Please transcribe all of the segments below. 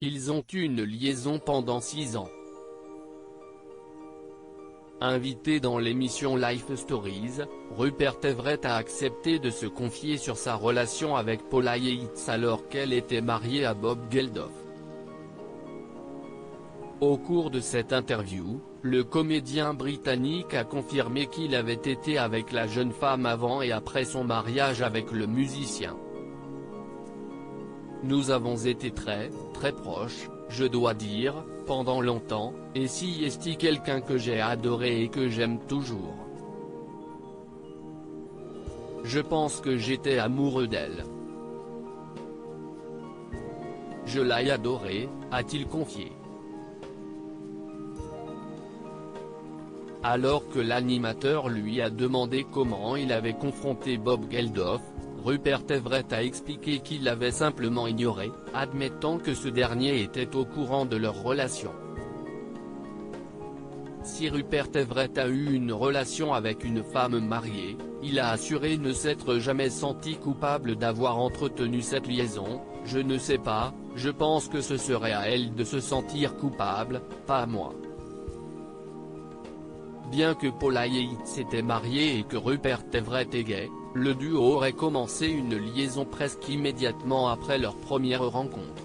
Ils ont eu une liaison pendant 6 ans. Invité dans l'émission Life Stories, Rupert Everett a accepté de se confier sur sa relation avec Paula Yates alors qu'elle était mariée à Bob Geldof. Au cours de cette interview, le comédien britannique a confirmé qu'il avait été avec la jeune femme avant et après son mariage avec le musicien. Nous avons été très proches, je dois dire, pendant longtemps, et si est quelqu'un que j'ai adoré et que j'aime toujours. Je pense que j'étais amoureux d'elle. Je l'ai adorée, a-t-il confié. Alors que l'animateur lui a demandé comment il avait confronté Bob Geldof, Rupert Everett a expliqué qu'il l'avait simplement ignoré, admettant que ce dernier était au courant de leur relation. Si Rupert Everett a eu une relation avec une femme mariée, il a assuré ne s'être jamais senti coupable d'avoir entretenu cette liaison. Je ne sais pas, je pense que ce serait à elle de se sentir coupable, pas à moi. Bien que Paula Yates était mariée et que Rupert Everett est gay, le duo aurait commencé une liaison presque immédiatement après leur première rencontre.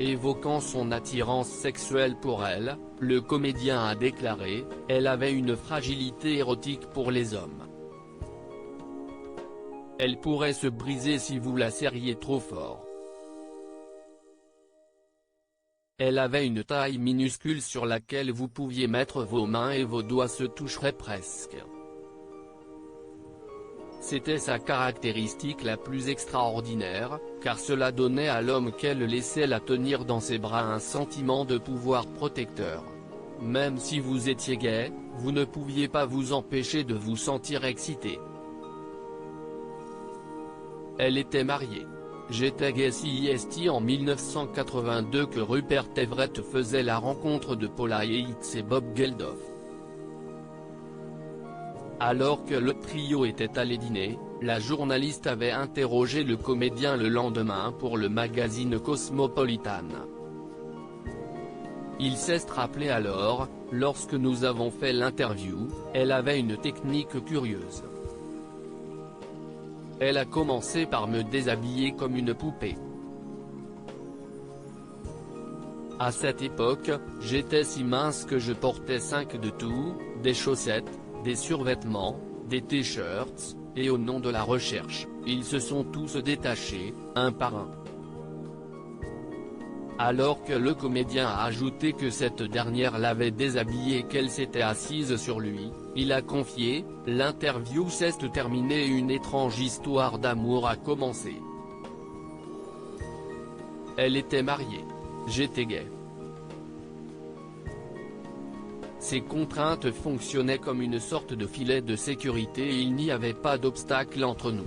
Évoquant son attirance sexuelle pour elle, le comédien a déclaré « Elle avait une fragilité érotique pour les hommes. Elle pourrait se briser si vous la serriez trop fort. Elle avait une taille minuscule sur laquelle vous pouviez mettre vos mains et vos doigts se toucheraient presque. C'était sa caractéristique la plus extraordinaire, car cela donnait à l'homme qu'elle laissait la tenir dans ses bras un sentiment de pouvoir protecteur. Même si vous étiez gay, vous ne pouviez pas vous empêcher de vous sentir excité. Elle était mariée. J'étais gay si en 1982 que Rupert Everett faisait la rencontre de Paula Yates et Bob Geldof. Alors que le trio était allé dîner, la journaliste avait interrogé le comédien le lendemain pour le magazine Cosmopolitan. Il s'est rappelé alors, lorsque nous avons fait l'interview, elle avait une technique curieuse. Elle a commencé par me déshabiller comme une poupée. À cette époque, j'étais si mince que je portais 5 de tout, des chaussettes, des survêtements, des t-shirts, et au nom de la recherche, ils se sont tous détachés, un par un. Alors que le comédien a ajouté que cette dernière l'avait déshabillé et qu'elle s'était assise sur lui, il a confié « L'interview s'est terminée et une étrange histoire d'amour a commencé. Elle était mariée. J'étais gay. Ces contraintes fonctionnaient comme une sorte de filet de sécurité et il n'y avait pas d'obstacle entre nous.